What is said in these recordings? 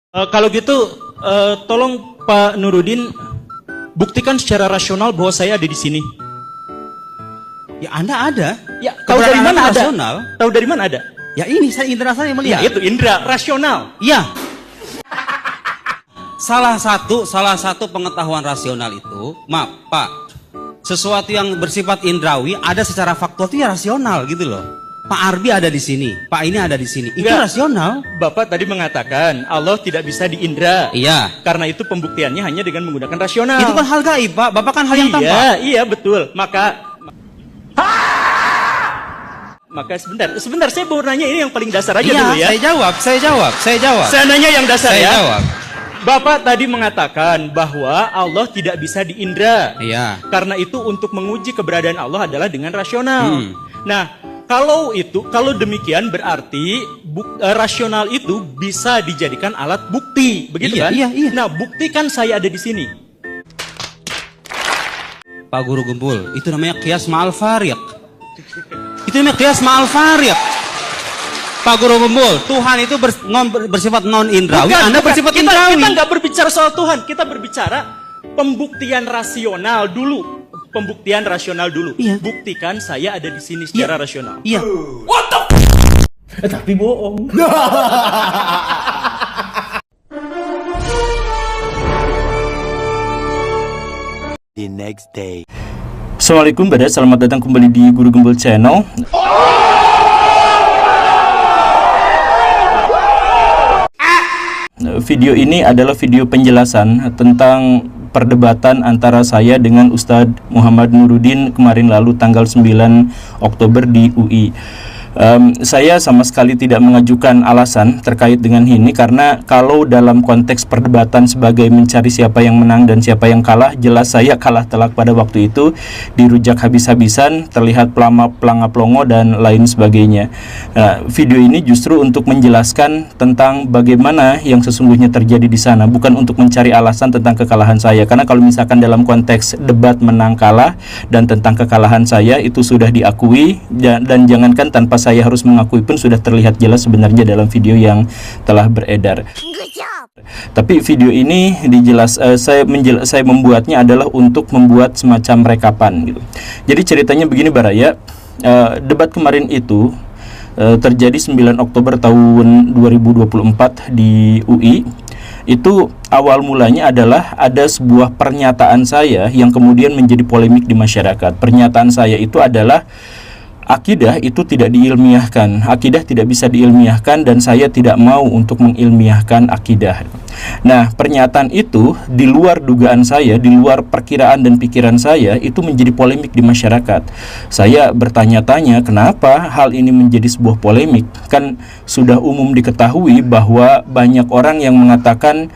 Kalau gitu, tolong Pak Nurudin buktikan secara rasional bahwa saya ada di sini. Ya Anda ada. Ya, tahu dari mana ada? Rasional. Tahu dari mana ada? Ya ini saya indra saya Ya, melihat. itu indra rasional. Iya. Salah satu pengetahuan rasional itu, maaf Pak, sesuatu yang bersifat indrawi ada secara faktual itu ya rasional gitu loh. Pak Arbi ada di sini, Pak ini ada di sini, itu Enggak. rasional. Bapak tadi mengatakan Allah tidak bisa diindra. Iya. Karena itu pembuktiannya hanya dengan menggunakan rasional. Itu kan hal gaib Pak, Bapak kan hal yang tampak. Iya, betul. Maka sebentar saya mau nanya ini yang paling dasar aja Iya, dulu ya. saya jawab. Saya nanya yang dasar Saya ya. jawab. Bapak tadi mengatakan bahwa Allah tidak bisa diindra. Iya. Karena itu untuk menguji keberadaan Allah adalah dengan rasional. Hmm. Nah, kalau demikian berarti rasional itu bisa dijadikan alat bukti, begitu Iya, kan? iya. Nah, buktikan saya ada di sini. Pak Guru Gembul, itu namanya qiyas ma'al fariq. Itu namanya qiyas ma'al fariq. Pak Guru Gembul, Tuhan itu bersifat non-indrawi, Anda bersifat indrawi. Kita nggak berbicara soal Tuhan, kita berbicara pembuktian rasional dulu. Pembuktian rasional dulu. Iya. Buktikan saya ada di sini secara rasional. Iya. Tapi bohong. The next day. Assalamualaikum, selamat datang kembali di Guru Gembul Channel. Video ini adalah video penjelasan tentang perdebatan antara saya dengan Ustadz Muhammad Nurudin kemarin lalu tanggal 9 Oktober di UI. Saya sama sekali tidak mengajukan alasan terkait dengan ini, karena kalau dalam konteks perdebatan sebagai mencari siapa yang menang dan siapa yang kalah, jelas saya kalah telak pada waktu itu, dirujak habis-habisan, terlihat pelanga-pelongo dan lain sebagainya. Video ini justru untuk menjelaskan tentang bagaimana yang sesungguhnya terjadi di sana, bukan untuk mencari alasan tentang kekalahan saya, karena kalau misalkan dalam konteks debat menang kalah dan tentang kekalahan saya itu sudah diakui, dan jangankan tanpa saya harus mengakui pun sudah terlihat jelas sebenarnya dalam video yang telah beredar. Tapi video ini saya membuatnya adalah untuk membuat semacam rekapan gitu. Jadi ceritanya begini Baraya, debat kemarin itu terjadi 9 Oktober tahun 2024 di UI. Itu awal mulanya adalah ada sebuah pernyataan saya yang kemudian menjadi polemik di masyarakat. Pernyataan saya itu adalah akidah itu tidak diilmiahkan, akidah tidak bisa diilmiahkan, dan saya tidak mau untuk mengilmiahkan akidah. Nah, pernyataan itu di luar dugaan saya, di luar perkiraan dan pikiran saya, itu menjadi polemik di masyarakat. Saya bertanya-tanya kenapa hal ini menjadi sebuah polemik. Kan sudah umum diketahui bahwa banyak orang yang mengatakan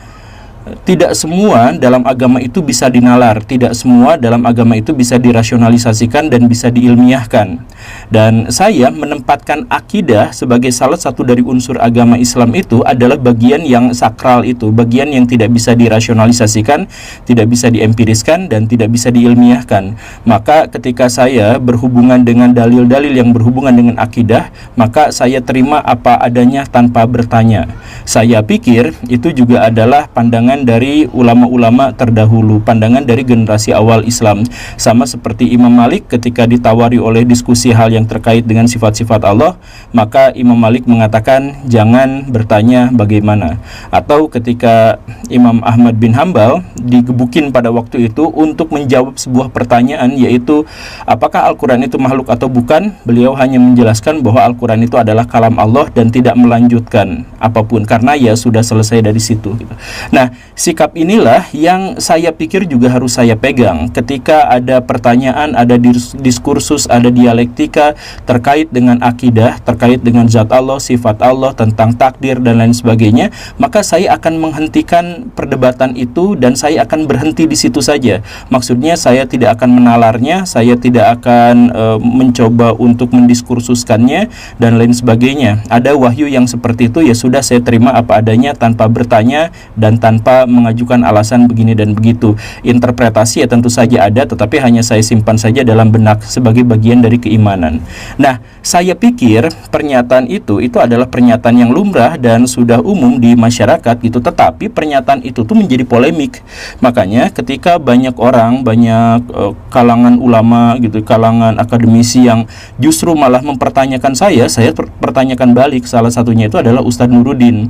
tidak semua dalam agama itu bisa dinalar, tidak semua dalam agama itu bisa dirasionalisasikan dan bisa diilmiahkan. Dan saya menempatkan akidah sebagai salah satu dari unsur agama Islam itu adalah bagian yang sakral itu, bagian yang tidak bisa dirasionalisasikan, tidak bisa diempiriskan, dan tidak bisa diilmiahkan. Maka ketika saya berhubungan dengan dalil-dalil yang berhubungan dengan akidah, maka saya terima apa adanya tanpa bertanya. Saya pikir itu juga adalah pandangan dari ulama-ulama terdahulu, pandangan dari generasi awal Islam. Sama seperti Imam Malik ketika ditawari oleh diskusi hal yang terkait dengan sifat-sifat Allah, maka Imam Malik mengatakan jangan bertanya bagaimana. Atau ketika Imam Ahmad bin Hambal digebukin pada waktu itu untuk menjawab sebuah pertanyaan, yaitu apakah Al-Quran itu makhluk atau bukan, beliau hanya menjelaskan bahwa Al-Quran itu adalah kalam Allah dan tidak melanjutkan apapun, karena ya sudah selesai dari situ gitu. Nah, sikap inilah yang saya pikir juga harus saya pegang ketika ada pertanyaan, ada diskursus, ada dialektika terkait dengan akidah, terkait dengan zat Allah, sifat Allah, tentang takdir dan lain sebagainya. Maka saya akan menghentikan perdebatan itu dan saya akan berhenti di situ saja. Maksudnya saya tidak akan menalarnya, saya tidak akan mencoba untuk mendiskursuskannya dan lain sebagainya. Ada wahyu yang seperti itu, ya sudah saya terima apa adanya tanpa bertanya dan tanpa maka mengajukan alasan begini dan begitu. Interpretasi ya tentu saja ada, tetapi hanya saya simpan saja dalam benak sebagai bagian dari keimanan. Nah, saya pikir pernyataan itu adalah pernyataan yang lumrah dan sudah umum di masyarakat gitu, tetapi pernyataan itu tuh menjadi polemik. Makanya ketika banyak orang, banyak kalangan ulama gitu, kalangan akademisi yang justru malah mempertanyakan saya pertanyakan balik. Salah satunya itu adalah Ustadz Nuruddin.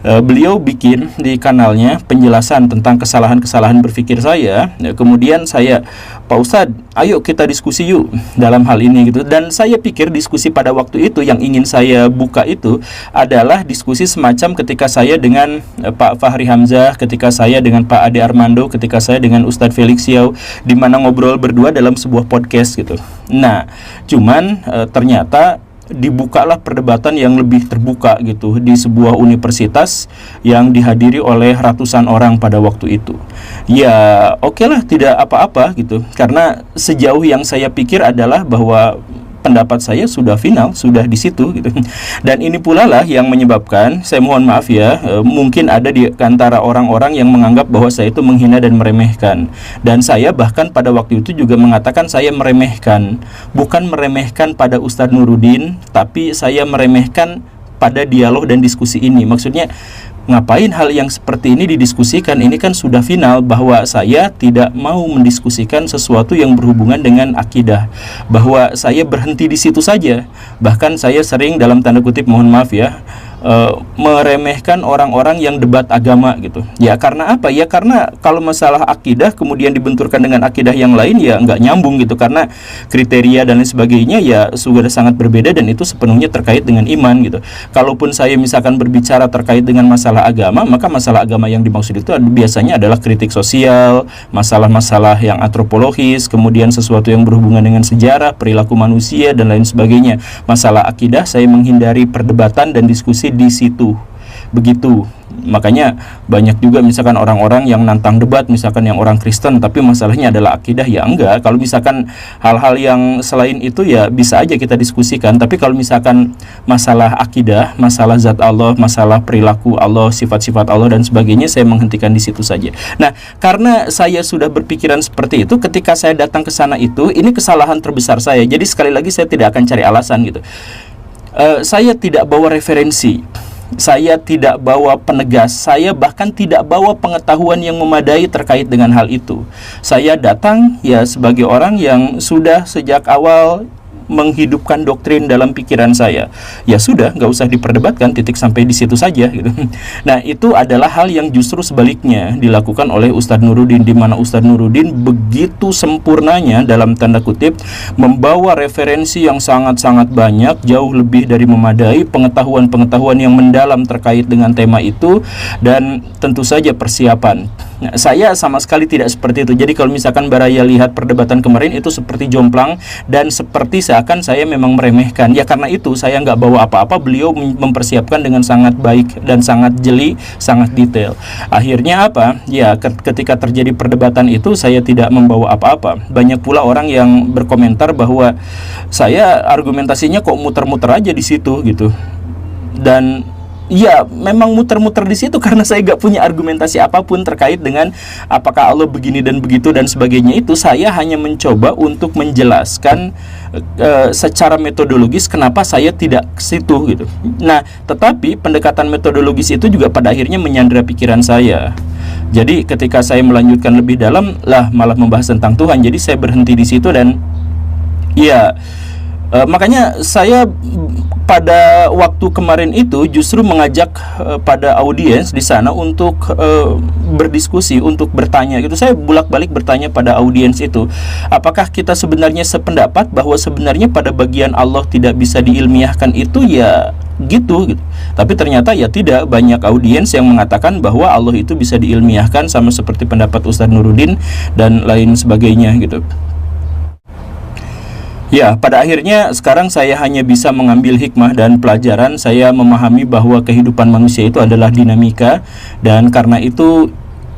Beliau bikin di kanalnya penjelasan tentang kesalahan-kesalahan berpikir saya. Kemudian saya, Pak Ustadz, ayo kita diskusi yuk dalam hal ini gitu. Dan saya pikir diskusi pada waktu itu yang ingin saya buka itu adalah diskusi semacam ketika saya dengan Pak Fahri Hamzah, ketika saya dengan Pak Ade Armando, ketika saya dengan Ustadz Felix Yao, di mana ngobrol berdua dalam sebuah podcast gitu. Nah, cuman ternyata dibukalah perdebatan yang lebih terbuka gitu di sebuah universitas yang dihadiri oleh ratusan orang pada waktu itu. Ya oke lah, tidak apa-apa gitu, karena sejauh yang saya pikir adalah bahwa pendapat saya sudah final, sudah di situ gitu. Dan ini pula lah yang menyebabkan, saya mohon maaf ya, mungkin ada di antara orang-orang yang menganggap bahwa saya itu menghina dan meremehkan. Dan saya bahkan pada waktu itu juga mengatakan saya meremehkan, bukan meremehkan pada Ustadz Nuruddin, tapi saya meremehkan pada dialog dan diskusi ini. Maksudnya ngapain hal yang seperti ini didiskusikan? Ini kan sudah final, bahwa saya tidak mau mendiskusikan sesuatu yang berhubungan dengan akidah, bahwa saya berhenti di situ saja. Bahkan saya sering dalam tanda kutip, mohon maaf ya, meremehkan orang-orang yang debat agama gitu. Ya karena apa? Ya karena kalau masalah akidah kemudian dibenturkan dengan akidah yang lain, ya nggak nyambung gitu, karena kriteria dan lain sebagainya ya sudah sangat berbeda, dan itu sepenuhnya terkait dengan iman gitu. Kalaupun saya misalkan berbicara terkait dengan masalah agama, maka masalah agama yang dimaksud itu biasanya adalah kritik sosial, masalah-masalah yang antropologis, kemudian sesuatu yang berhubungan dengan sejarah, perilaku manusia dan lain sebagainya. Masalah akidah saya menghindari perdebatan dan diskusi di situ. Begitu. Makanya banyak juga misalkan orang-orang yang nantang debat, misalkan yang orang Kristen, tapi masalahnya adalah akidah. Ya enggak, kalau misalkan hal-hal yang selain itu ya bisa aja kita diskusikan. Tapi kalau misalkan masalah akidah, masalah zat Allah, masalah perilaku Allah, sifat-sifat Allah dan sebagainya, saya menghentikan di situ saja. Nah, karena saya sudah berpikiran seperti itu, ketika saya datang ke sana itu, ini kesalahan terbesar saya. Jadi sekali lagi saya tidak akan cari alasan gitu. Saya tidak bawa referensi, saya tidak bawa penegas, saya bahkan tidak bawa pengetahuan yang memadai terkait dengan hal itu. Saya datang ya sebagai orang yang sudah sejak awal menghidupkan doktrin dalam pikiran saya. Ya sudah, nggak usah diperdebatkan, titik sampai di situ saja gitu. Nah, itu adalah hal yang justru sebaliknya dilakukan oleh Ustadz Nuruddin, di mana Ustadz Nuruddin begitu sempurnanya dalam tanda kutip membawa referensi yang sangat-sangat banyak, jauh lebih dari memadai, pengetahuan-pengetahuan yang mendalam terkait dengan tema itu, dan tentu saja persiapan. Nah, saya sama sekali tidak seperti itu. Jadi kalau misalkan Baraya lihat perdebatan kemarin itu seperti jomplang dan seperti seakan saya memang meremehkan. Ya karena itu saya nggak bawa apa-apa, beliau mempersiapkan dengan sangat baik dan sangat jeli, sangat detail. Akhirnya apa? Ya ketika terjadi perdebatan itu saya tidak membawa apa-apa. Banyak pula orang yang berkomentar bahwa saya argumentasinya kok muter-muter aja di situ gitu. Dan ya memang muter-muter di situ karena saya gak punya argumentasi apapun terkait dengan apakah Allah begini dan begitu dan sebagainya. Itu saya hanya mencoba untuk menjelaskan secara metodologis kenapa saya tidak ke situ gitu. Nah, tetapi pendekatan metodologis itu juga pada akhirnya menyandera pikiran saya. Jadi ketika saya melanjutkan lebih dalam lah malah membahas tentang Tuhan. Jadi saya berhenti di situ dan ya makanya saya pada waktu kemarin itu justru mengajak pada audiens di sana untuk berdiskusi, untuk bertanya gitu. Saya bolak-balik bertanya pada audiens itu, apakah kita sebenarnya sependapat bahwa sebenarnya pada bagian Allah tidak bisa diilmiahkan itu ya gitu. Tapi ternyata ya tidak, banyak audiens yang mengatakan bahwa Allah itu bisa diilmiahkan sama seperti pendapat Ustadz Nuruddin dan lain sebagainya gitu. Ya, pada akhirnya sekarang saya hanya bisa mengambil hikmah dan pelajaran. Saya memahami bahwa kehidupan manusia itu adalah dinamika, dan karena itu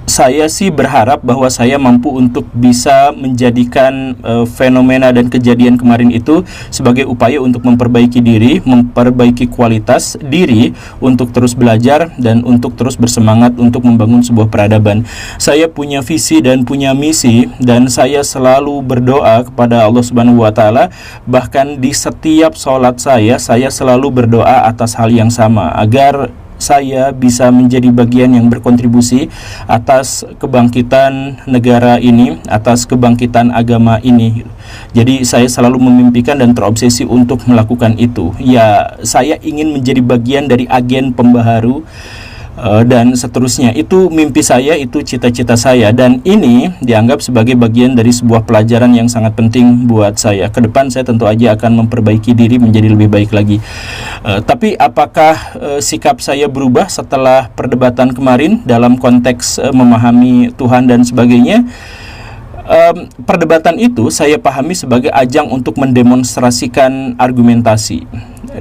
saya sih berharap bahwa saya mampu untuk bisa menjadikan fenomena dan kejadian kemarin itu sebagai upaya untuk memperbaiki diri, memperbaiki kualitas diri untuk terus belajar dan untuk terus bersemangat untuk membangun sebuah peradaban. Saya punya visi dan punya misi, dan saya selalu berdoa kepada Allah Subhanahu wa taala. Bahkan di setiap sholat saya selalu berdoa atas hal yang sama, agar saya bisa menjadi bagian yang berkontribusi atas kebangkitan negara ini, atas kebangkitan agama ini. Jadi saya selalu memimpikan dan terobsesi untuk melakukan itu. Ya, saya ingin menjadi bagian dari agen pembaharu dan seterusnya. Itu mimpi saya, itu cita-cita saya, dan ini dianggap sebagai bagian dari sebuah pelajaran yang sangat penting buat saya. Ke depan saya tentu aja akan memperbaiki diri menjadi lebih baik lagi. Tapi apakah sikap saya berubah setelah perdebatan kemarin dalam konteks memahami Tuhan dan sebagainya? Perdebatan itu saya pahami sebagai ajang untuk mendemonstrasikan argumentasi,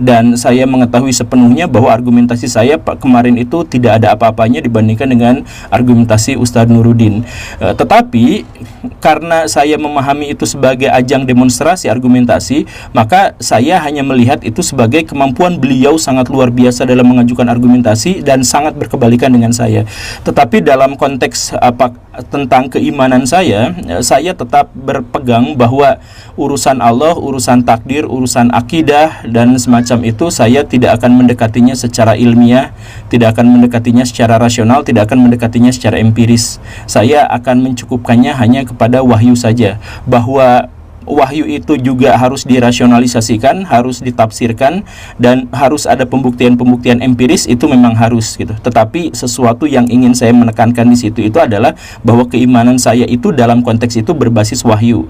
dan saya mengetahui sepenuhnya bahwa argumentasi saya kemarin itu tidak ada apa-apanya dibandingkan dengan argumentasi Ustadz Nuruddin. Tetapi karena saya memahami itu sebagai ajang demonstrasi argumentasi, maka saya hanya melihat itu sebagai kemampuan beliau sangat luar biasa dalam mengajukan argumentasi dan sangat berkebalikan dengan saya. Tetapi dalam konteks tentang keimanan saya tetap berpegang bahwa urusan Allah, urusan takdir, urusan akidah dan semacam itu saya tidak akan mendekatinya secara ilmiah, tidak akan mendekatinya secara rasional, tidak akan mendekatinya secara empiris. Saya akan mencukupkannya hanya kepada wahyu saja, bahwa wahyu itu juga harus dirasionalisasikan, harus ditafsirkan, dan harus ada pembuktian-pembuktian empiris, itu memang harus gitu. Tetapi sesuatu yang ingin saya menekankan di situ itu adalah bahwa keimanan saya itu dalam konteks itu berbasis wahyu.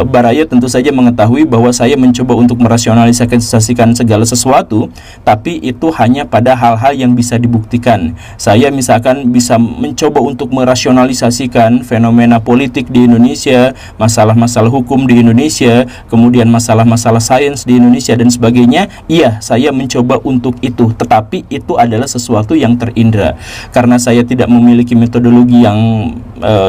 Baraya tentu saja mengetahui bahwa saya mencoba untuk merasionalisasikan segala sesuatu, tapi itu hanya pada hal-hal yang bisa dibuktikan. Saya misalkan bisa mencoba untuk merasionalisasikan fenomena politik di Indonesia, masalah-masalah hukum di Indonesia, kemudian masalah-masalah sains di Indonesia dan sebagainya. Iya, saya mencoba untuk itu, tetapi itu adalah sesuatu yang terindra. Karena saya tidak memiliki metodologi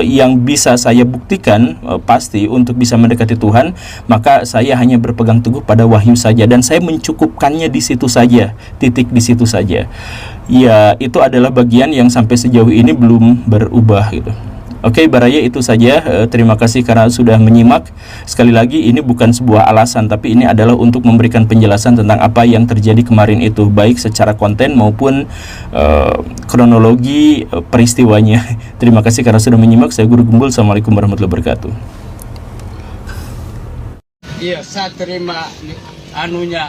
yang bisa saya buktikan pasti untuk bisa mendekati Tuhan, maka saya hanya berpegang teguh pada wahyu saja, dan saya mencukupkannya di situ saja, titik di situ saja. Ya, itu adalah bagian yang sampai sejauh ini belum berubah gitu. Oke, Baraya, itu saja. Terima kasih karena sudah menyimak. Sekali lagi, ini bukan sebuah alasan, tapi ini adalah untuk memberikan penjelasan tentang apa yang terjadi kemarin itu, baik secara konten maupun kronologi peristiwanya. Terima kasih karena sudah menyimak. Saya Guru Gumbul. Assalamualaikum warahmatullahi wabarakatuh. Iya, saya terima anunya